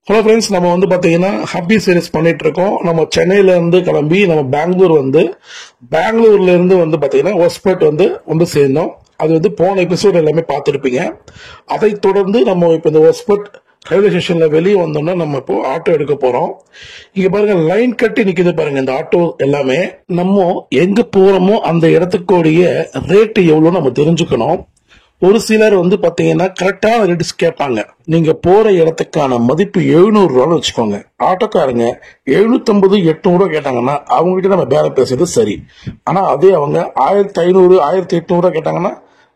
Hello friends, நம்ம வந்து பார்த்தீங்கன்னா ஹப்பி சீரிஸ் பண்ணிட்டு இருக்கோம். நம்ம சென்னையில இருந்து கிளம்பி நம்ம பெங்களூர்ல இருந்து வந்து பார்த்தீங்கன்னா ஹொஸ்பேட் வந்து சேர்ந்தோம். அது வந்து போன எபிசோட் எல்லாமே பார்த்துருப்பீங்க. அதை தொடர்ந்து நம்ம இப்போ இந்த ஹொஸ்பேட் ரயில்வே ஸ்டேஷன்ல வெளியே வந்தோம்னா நம்ம இப்போ ஆட்டோ எடுக்க போறோம். இங்க பாருங்க, லைன் கட்டி நிக்குது பாருங்க. இந்த ஆட்டோ எல்லாமே நம்ம எங்க போறோமோ அந்த இடத்துக்குடைய ரேட்டு எவ்வளவு நம்ம தெரிஞ்சுக்கணும். ஒரு சிலர் வந்து பாத்தீங்கன்னா கரெக்டான ரேட்ஸ் கேட்பாங்க. நீங்க போற இடத்துக்கான மதிப்பு 700 ரூபான்னு வச்சுக்கோங்க. ஆட்டோக்காரங்க 750 800 கேட்டாங்கன்னா அவங்க கிட்ட நம்ம பேரம் பேசுறது சரி. ஆனா அதே அவங்க 1500 1800 கேட்டாங்கன்னா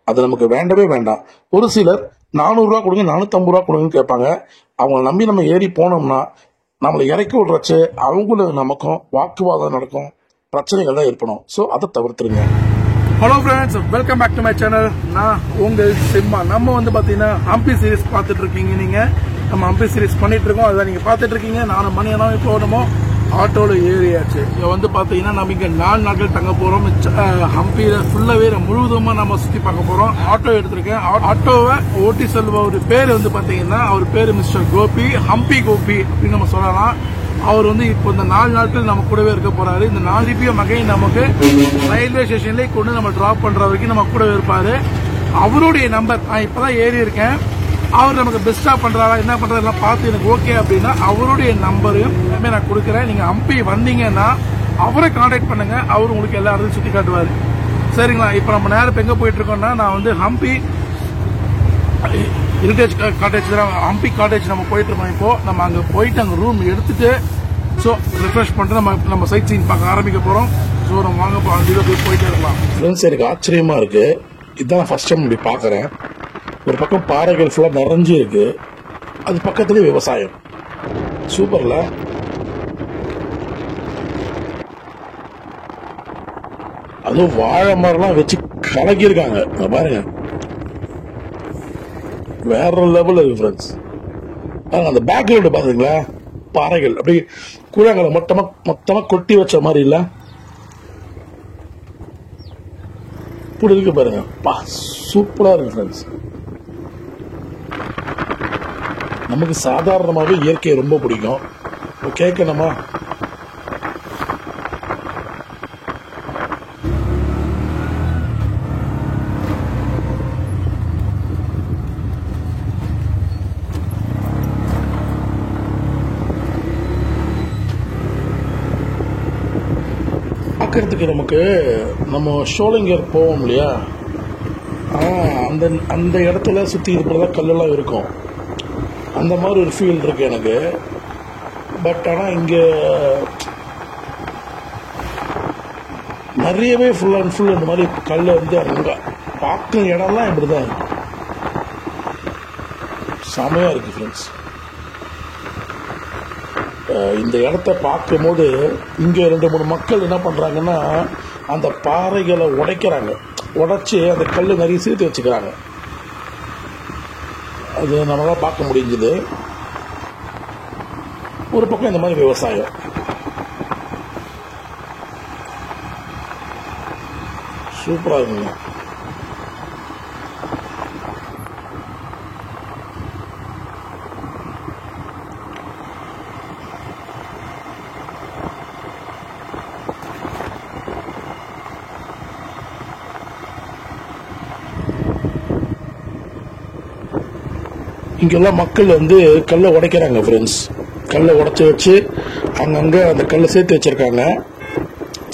அது நமக்கு வேண்டவே வேண்டாம். ஒரு சிலர் 400 ரூபா கொடுங்க 450 ரூபா கொடுங்கன்னு கேட்பாங்க. அவங்கள நம்பி நம்ம ஏறி போனோம்னா நம்மளை இறக்கி விடுறச்சு அவங்களும் நமக்கும் வாக்குவாதம் நடக்கும், பிரச்சனைகள் தான் ஏற்படும். ஸோ அதை தவிர்த்துருங்க. Hello friends, welcome back to my channel. நான் உங்கள் சிம்மா. நம்ம வந்து பார்த்தீங்கன்னா ஹம்பி சீரிஸ் பார்த்துட்டு இருக்கீங்க. நம்ம ஹம்பி சீரிஸ் பண்ணிட்டு இருக்கோம். அதான் நீங்கள் பார்த்துட்டு இருக்கீங்க. நானும் மணி எல்லாம் இப்போ நம்ம ஆட்டோவில் ஏறியாச்சு. இங்கே வந்து பார்த்தீங்கன்னா நம்ம இங்கே 4 நாட்கள் தங்க போகிறோம். ஹம்பியில் ஃபுல்லாகவே முழுவதுமாக நம்ம சுற்றி பார்க்க போகிறோம். ஆட்டோ எடுத்திருக்கேன். ஆட்டோவை ஓட்டி செல்பவர் பேர் வந்து பார்த்தீங்கன்னா அவர் பேர் மிஸ்டர் கோபி, ஹம்பி கோபி அப்படின்னு நம்ம சொல்லலாம். அவர் வந்து இப்போ இந்த 4 நாட்கள் நம்ம கூடவே இருக்க போறாரு. இந்த 4 மகை நமக்கு ரயில்வே ஸ்டேஷன்லேயே கொண்டு நம்ம டிராப் பண்ற வரைக்கும் நம்ம கூடவே இருப்பாரு. அவருடைய நம்பர் நான் இப்பதான் ஏறி இருக்கேன். அவர் நமக்கு பெஸ்டா பண்றாரா என்ன பண்றாரு பார்த்து எனக்கு ஓகே அப்படின்னா அவருடைய நம்பரையும் நான் கொடுக்குறேன். நீங்க ஹம்பி வந்தீங்கன்னா அவரை கான்டாக்ட் பண்ணுங்க. அவர் உங்களுக்கு எல்லா இடத்தையும் சுத்தி காட்டுவாரு. சரிங்களா? இப்போ நம்ம நேரம் எங்க போயிட்டு இருக்கோம்னா நான் வந்து Hampi heritage cottage Hampi cottage நம்ம போயிட்டு இருக்கோம். இப்போ நம்ம அங்க போயிட்டு அங்க ரூம் எடுத்துட்டு ஸோ ரிஃப்ரெஷ் பண்ணிட்டு நம்ம சைட் சீன் பார்க்க ஆரம்பிக்க போறோம். ஸோ நம்ம வாங்க போயிட்டே இருக்கலாம். ஃப்ரெண்ட்ஸ், எனக்கு ஆச்சரியமா இருக்கு. இதுதான் ஃபர்ஸ்ட் டைம் இப்படி பார்க்குறேன். ஒரு பக்கம் பாறைகள் ஃபுல்லாக நிறைஞ்சு இருக்கு, அது பக்கத்துலேயே விவசாயம். சூப்பர்ல. அதுவும் வாழை மரம்லாம் வச்சு கலக்கியிருக்காங்க பாருங்க. வேற லெவல் இருக்கு ஃப்ரெண்ட்ஸ். அந்த பேக்ரவுண்ட் பாத்தீங்களா? பாறைகள் அப்படி கூழாங்கல மொத்தமா கொட்டி வச்ச மாதிரி இல்ல, இப்படி இருக்கு பாருங்க. சூப்பரா இருக்கு ஃப்ரெண்ட்ஸ். நமக்கு சாதாரணமாவே இயற்கையை ரொம்ப பிடிக்கும். கேட்கணுமா? பார்க்கறதுக்கு நமக்கு நம்ம ஷோலிங்கர் போவோம் இல்லையா, அந்த இடத்துல சுற்றி இருக்கிறதா கல்லெல்லாம் இருக்கும். அந்த மாதிரி ஒரு ஃபீல் இருக்கு எனக்கு. பட் ஆனால் இங்கே நிறையவே ஃபுல் அண்ட் ஃபுல் இந்த மாதிரி கல் வந்து அங்கே பார்க்குற இடம்லாம் இப்படி தான் இருக்கு. செமையாக இருக்கு ஃப்ரெண்ட்ஸ். இந்த இடத்த பார்க்கும்போது இங்கே 2-3 மக்கள் என்ன பண்ணுறாங்கன்னா அந்த பாறைகளை உடைக்கிறாங்க. உடைச்சி அந்த கல் நிறைய சேர்த்து வச்சுக்கிறாங்க. அது நம்மளால பார்க்க முடிஞ்சுது. ஒரு பக்கம் இந்த மாதிரி விவசாயம். சூப்பராக இருக்குங்க. இங்கெல்லாம் மக்கள் வந்து கல்லை உடைக்கிறாங்க ஃப்ரெண்ட்ஸ். கல்லை உடைச்சி வச்சு அங்கங்கே அந்த கல்லை சேர்த்து வச்சிருக்காங்க.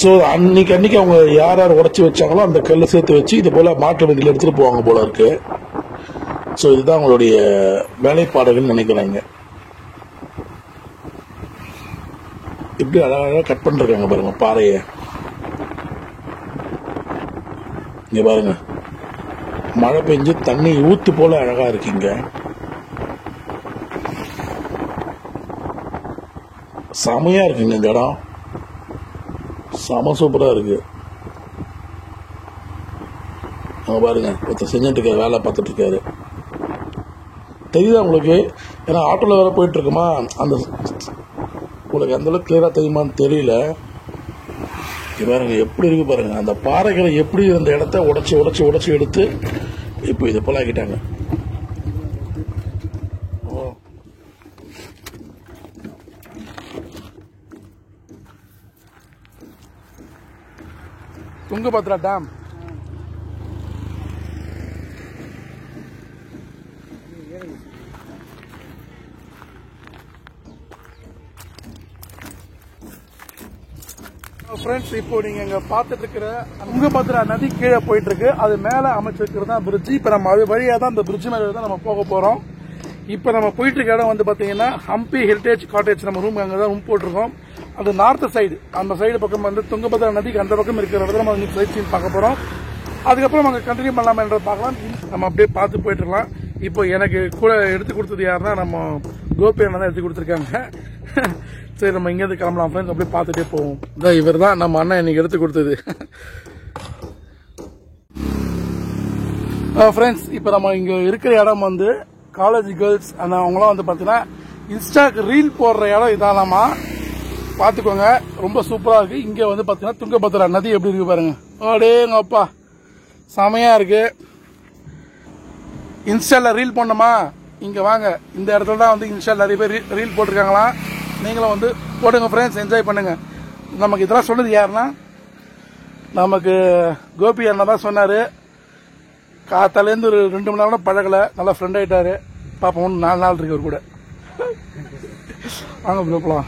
ஸோ அன்னைக்கு அவங்க யார் உடைச்சி வச்சாங்களோ அந்த கல்லை சேர்த்து வச்சு இது போல மாற்று வண்டியில் எடுத்துட்டு போவாங்க போல இருக்கு. ஸோ இதுதான் அவங்களுடைய வேலைப்பாடுகள் நினைக்கிறாங்க. இப்படி அழகாக கட் பண்ணிருக்காங்க பாருங்க பாறையை. இங்க பாருங்க, மழை பெஞ்சு தண்ணி ஊத்து போல அழகா இருக்குங்க. செமையா இருக்குங்க இந்த இடம். செம சூப்பரா இருக்கு. பாருங்க, ஒருத்தர் செஞ்சுட்டு இருக்காரு, வேலை பார்த்துட்டு இருக்காரு. தெரியுதா உங்களுக்கு? ஏன்னா ஆட்டோல வேற போயிட்டு இருக்குமா, அந்த உங்களுக்கு அந்த அளவுக்கு கிளியரா தெரியுமான்னு தெரியல. பாருங்க எப்படி இருக்கு பாருங்க. அந்த பாறைகளை எப்படி அந்த இடத்த உடைச்சு எடுத்து இப்போ இது போல ஆக்கிட்டாங்க. துங்கபத்ரா டேம். ஃப்ரெண்ட்ஸ், இப்போ நீங்க இங்க பாத்துட்டு இருக்கிற துங்கபத்ரா நதி கீழே போயிட்டு இருக்கு. அது மேல அமைச்சிருக்கிறது தான் பிரிட்ஜ். இப்ப நம்ம அது வழியா தான் அந்த பிரிட்ஜ் மேல தான் நம்ம போக போறோம். இப்ப நம்ம போயிட்டு இருக்க இடம் வந்து பாத்தீங்கன்னா ஹம்பி ஹெரிடேஜ் காட்டேஜ். நம்ம ரூம் அங்கதான் ரூம் போட்டிருக்கோம். அது நார்த் சைடு, அந்த சைடு பக்கம் வந்து துங்கபத்ரா நதிக்கு அந்த பக்கம் இருக்கிற இடத்துல நம்ம சைட் சீன் பார்க்க போறோம். அதுக்கப்புறம் நம்ம கண்டினியூ பண்ணலாமா என்ற பார்க்கலாம். நம்ம அப்படியே பார்த்து போயிட்டு இருக்கலாம். இப்போ எனக்கு கூட எடுத்து கொடுத்தது யாருன்னா நம்ம கோபி அண்ணா தான் எடுத்து கொடுத்துருக்காங்க. சரி, நம்ம இங்கேருந்து கிளம்பலாம் ஃப்ரெண்ட்ஸ். அப்படியே பார்த்துட்டே போவோம். இவர் தான் நம்ம அண்ணன் இன்னைக்கு எடுத்து கொடுத்தது. ஃப்ரெண்ட்ஸ், இப்போ நம்ம இங்க இருக்கிற இடம் வந்து காலேஜ் கேர்ள்ஸ் அந்த அவங்களாம் வந்து பார்த்தீங்கன்னா இன்ஸ்டாக்கு ரீல் போடுற இடம் இதானாமா. பார்த்துக்கோங்க, ரொம்ப சூப்பராக இருக்கு. இங்கே வந்து பார்த்தீங்கன்னா துங்கபத்ரா நதி எப்படி இருக்கு பாருங்க. அடேங்க அப்பா, செமையா இருக்கு. இன்ஸ்டால ரீல் போடணுமா, இங்க வாங்க. இந்த இடத்துல தான் வந்து இன்ஸ்டால நிறைய பேர் ரீல் போட்டிருக்காங்களாம். நீங்களும் வந்து போடுங்க ஃப்ரெண்ட்ஸ், என்ஜாய் பண்ணுங்க. நமக்கு இதெல்லாம் சொன்னது யாருன்னா நமக்கு கோபி அண்ணா தான் சொன்னாரு. காத்தாலேருந்து ஒரு 2 மணி நேரம் பழகல, நல்லா ஃப்ரெண்ட் ஆயிட்டாரு. பாப்போம், 4 நாள் இருக்கு அவர் கூட. வாங்க ப்ரோ போலாம்.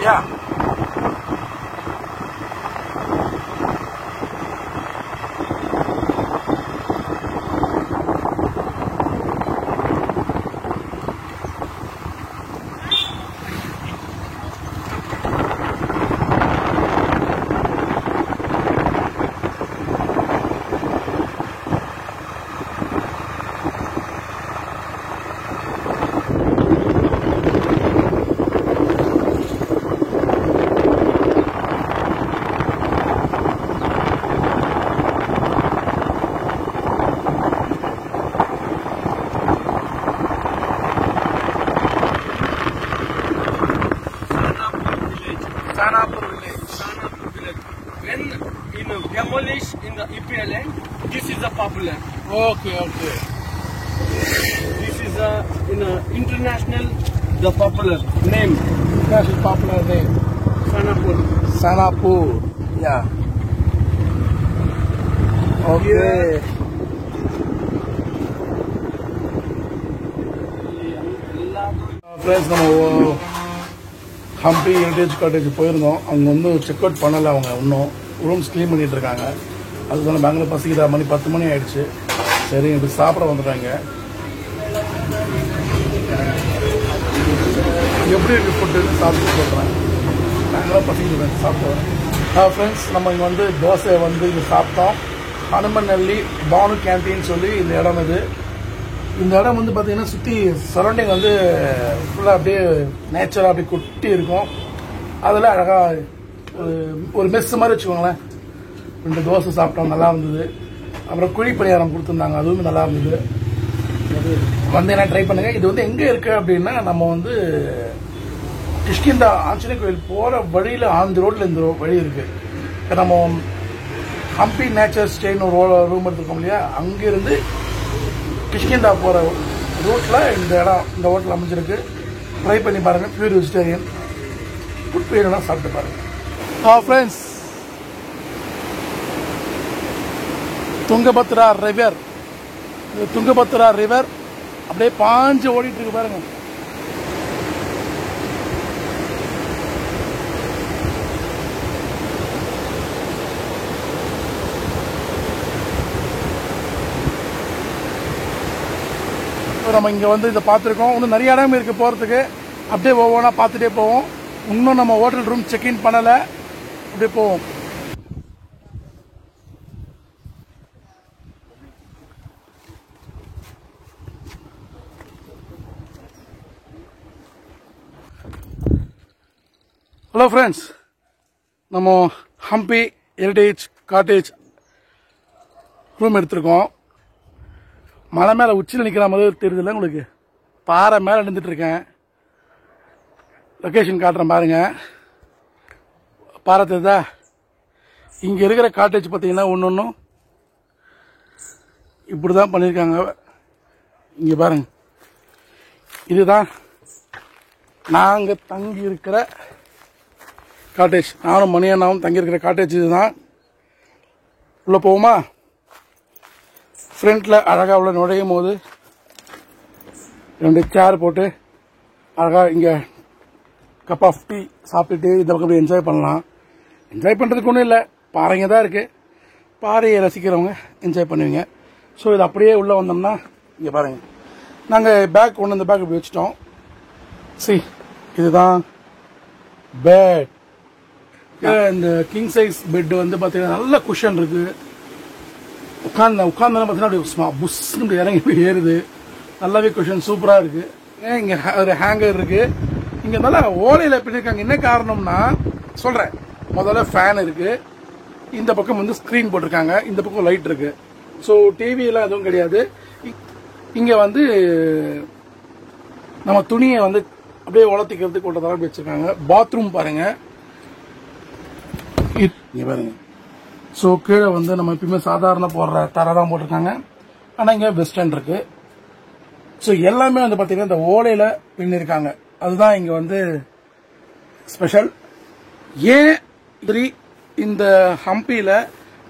Yeah. Demolish in the EPLN. This is a popular. Okay. This is a in a international the popular name. That's a popular name. Sanapur. Sanapur. Yeah. Okay. Friends, நம்ம ஹம்பி ஹெரிடேஜ் காட்டேஜ் போயிருந்தோம். அங்கே வந்து check out பண்ணலை அவங்க, இன்னும் rooms clean பண்ணிட்டு இருக்காங்க. அது சொன்ன பெங்களூர் பசிக்கிற மணி 10 மணி ஆயிடுச்சு. சரி, இப்படி சாப்பிட வந்துட்டாங்க. எப்படி இருக்கு ஃபுட்டுன்னு சாப்பிட்டு சொல்கிறேன். நாங்களாம் பசிக்கிட்டு சாப்பிட்டோம். ஃப்ரெண்ட்ஸ், நம்ம இங்கே வந்து தோசை வந்து இங்கே சாப்பிட்டோம். ஹனுமநல்லி பானு கேன்டீன் சொல்லி இந்த இடம் இது. இந்த இடம் வந்து பார்த்தீங்கன்னா சுற்றி சரௌண்டிங் வந்து ஃபுல்லாக அப்படியே நேச்சராக அப்படி குட்டி இருக்கும். அதில் அழகாக ஒரு மெஸ் மாதிரி வச்சுக்கோங்களேன். 2 தோசை சாப்பிட்டோம், நல்லா இருந்தது. அப்புறம் குழி பணியாரம் கொடுத்துருந்தாங்க, அதுவும் நல்லா இருந்தது. வந்து என்ன ட்ரை பண்ணுங்க. இது வந்து எங்கே இருக்கு அப்படின்னா, நம்ம வந்து கிஷ்கிந்தா ஆஞ்சநேய கோயில் போகிற வழியில் அந்த ரோட்டில் இந்த வழி இருக்கு. நம்ம ஹம்பி நேச்சர் ஸ்டேன்னு ஒரு ரூம் எடுத்துருக்கோம் இல்லையா, அங்கிருந்து கிஷ்கிந்தா போகிற ரூட்டில் இந்த இடம், இந்த ஹோட்டல் அமைஞ்சிருக்கு. ட்ரை பண்ணி பாருங்கள். பியூர் வெஜிடேரியன் ஃபுட் வேணும்னா சாப்பிட்டு பாருங்கள். Friends, Tungabhadra river Tungabhadra river அப்படியே பாஞ்சு ஓடிட்டு இருக்கு பாருங்க. நம்ம இங்க வந்து இதை பார்த்துருக்கோம். இன்னும் நிறைய இடம் இருக்கு போறதுக்கு. அப்படியே ஒவ்வொன்றா பார்த்துட்டே போவோம். இன்னும் நம்ம ஹோட்டல் ரூம் செக்இன் பண்ணல. அப்படியே போவோம். ஹலோ ஃப்ரெண்ட்ஸ், நம்ம ஹம்பி ஹெரிடேஜ் காட்டேஜ் ரூம் எடுத்திருக்கோம். மலை மேலே உச்சியில் நிற்கிற மாதிரி தெரியுதுல்ல உங்களுக்கு. பாறை மேலே நின்றுட்டு இருக்கேன். லொக்கேஷன் காட்டுறேன் பாருங்க. பாறை தெரியுதா? இங்கே இருக்கிற காட்டேஜ் பார்த்தீங்கன்னா ஒன்றும் இப்படி தான் பண்ணியிருக்காங்க. இங்கே பாருங்க, இதுதான் நாங்கள் தங்கி இருக்கிற காட்டேஜ். நானும் மணியண்ணாவும் தங்கியிருக்கிற காட்டேஜ் இதுதான். உள்ளே போவோமா? ஃப்ரண்ட்டில் அழகாக உள்ள நுழையும் போது 2 சேர் போட்டு அழகாக இங்கே கப் ஆஃப் டீ சாப்பிட்டுட்டு இந்த பக்கம் போய் என்ஜாய் பண்ணலாம். என்ஜாய் பண்ணுறதுக்கு ஒன்றும் இல்லை, பாறைங்க தான் இருக்குது. பாறையை ரசிக்கிறவங்க என்ஜாய் பண்ணுவீங்க. ஸோ இது அப்படியே உள்ளே வந்தோம்னா இங்கே பாருங்கள், நாங்கள் பேக் கொண்டு வந்து பேக் இப்படி வச்சுட்டோம். இதுதான் பெட். இந்த கிங் சைஸ் பெட் வந்து பார்த்தீங்கன்னா நல்ல குஷன் இருக்கு. உட்காந்தா பார்த்தீங்கன்னா அப்படியே புஷ்னு இறங்கி போய் ஏறுது. நல்லாவே குஷன் சூப்பராக இருக்கு. இங்கே ஒரு ஹேங்கர் இருக்கு. இங்கே நல்லா ஓலையில் பின்னிருக்காங்க. என்ன காரணம்னா சொல்கிறேன். முதல்ல ஃபேன் இருக்கு. இந்த பக்கம் வந்து ஸ்க்ரீன் போட்டிருக்காங்க. இந்த பக்கம் லைட் இருக்கு. ஸோ டிவியெல்லாம் எதுவும் கிடையாது. இங்கே வந்து நம்ம துணியை வந்து அப்படியே உலர்த்திக்கிறதுக்கு கொண்ட தரம் வச்சிருக்காங்க. பாத்ரூம் பாருங்க, இங்க பாருங்க. ஸோ கீழே வந்து நம்ம எப்பயுமே சாதாரண போடுற தரை தான் போட்டிருக்காங்க. ஆனால் இங்கே வெஸ்டர்ன் இருக்கு. ஸோ எல்லாமே வந்து பார்த்தீங்கன்னா இந்த ஓலையில பின்னிருக்காங்க. அதுதான் இங்க வந்து ஸ்பெஷல். ஏன் இந்த ஹம்பியில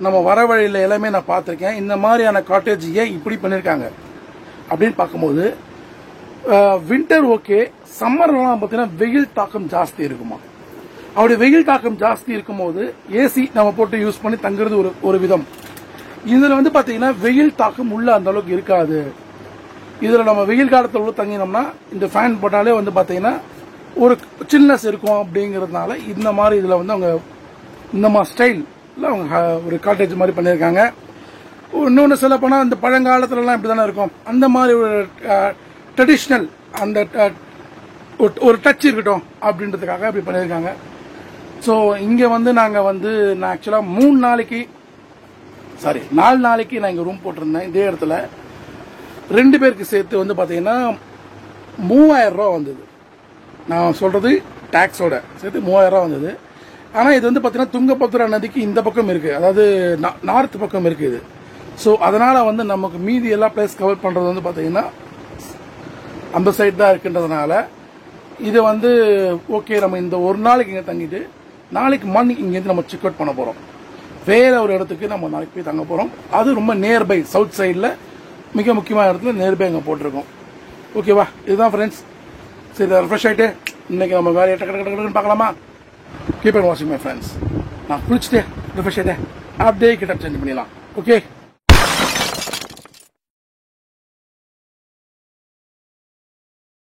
நம்ம வர வழியில எல்லாமே நான் பார்த்திருக்கேன். இந்த மாதிரியான காட்டேஜ் ஏன் இப்படி பண்ணிருக்காங்க அப்படின்னு பார்க்கும்போது, வின்டர் ஓகே, சம்மர்லாம் பார்த்தீங்கன்னா வெயில் தாக்கம் ஜாஸ்தி இருக்குமா. அப்படி வெயில் தாக்கம் ஜாஸ்தி இருக்கும்போது ஏசி நம்ம போட்டு யூஸ் பண்ணி தங்குறது ஒரு விதம். இதுல வந்து பாத்தீங்கன்னா வெயில் தாக்கம் உள்ள அந்த அளவுக்கு இருக்காது. இதுல நம்ம வெயில் காலத்துல உள்ள தங்கினோம்னா இந்த ஃபேன் போட்டாலே வந்து பாத்தீங்கன்னா ஒரு சில்னஸ் இருக்கும். அப்படிங்கறதுனால இந்த மாதிரி இதுல வந்து அவங்க இந்த மாதிரி ஸ்டைல்ல அவங்க ஒரு காட்டேஜ் மாதிரி பண்ணிருக்காங்க. இன்னொன்னு சொல்ல போனா இந்த பழங்காலத்துல எல்லாம் இப்படிதானே இருக்கும். அந்த மாதிரி ஒரு ட்ரெடிஷனல் அந்த ஒரு டச் இருக்கட்டும் அப்படின்றதுக்காக அப்படி பண்ணிருக்காங்க. ஸோ இங்க வந்து நாங்க வந்து நான் ஆக்சுவலா 4 நாளைக்கு நான் இங்க ரூம் போட்டிருந்தேன். இதே இடத்துல 2 பேருக்கு சேர்த்து வந்து பாத்தீங்கன்னா 3000 ரூபா வந்தது. நான் சொல்றது டாக்ஸோட சேர்த்து 3000 ரூபா வந்தது. ஆனா இது வந்து பாத்தீங்கன்னா துங்கபத்ரா நதிக்கு இந்த பக்கம் இருக்கு, அதாவது நார்த் பக்கம் இருக்கு இது. ஸோ அதனால வந்து நமக்கு மீதி எல்லா பிளேஸ் கவர் பண்றது வந்து பாத்தீங்கன்னா அந்த சைட் தான் இருக்குன்றதுனால இது வந்து ஓகே. நம்ம இந்த ஒரு நாளைக்கு இங்க தங்கிட்டு நாளைக்கு மார்னிங் இங்கேருந்து நம்ம செக் அவுட் பண்ண போறோம். வேற ஒரு இடத்துக்கு நம்ம நாளைக்கு போய் தங்க போறோம். அது ரொம்ப நியர்பை, சவுத் சைடில் மிக முக்கியமான இடத்துல நியர்பை அங்கே போட்டிருக்கோம். ஓகேவா? இதுதான் ஃப்ரெண்ட்ஸ். சரி, ரெஃப்ரெஷ் ஆகிட்டு இன்னைக்கு நம்ம வேலையை டக்கு பார்க்கலாமா? கீப் ஆன் வாட்சிங் மை ஃப்ரெண்ட்ஸ். நான் குளிச்சுட்டு ரெஃப்ரெஷ் ஆகிட்டேன், அப்படியே கிட்ட சேஞ்ச் பண்ணிடலாம். ஓகே.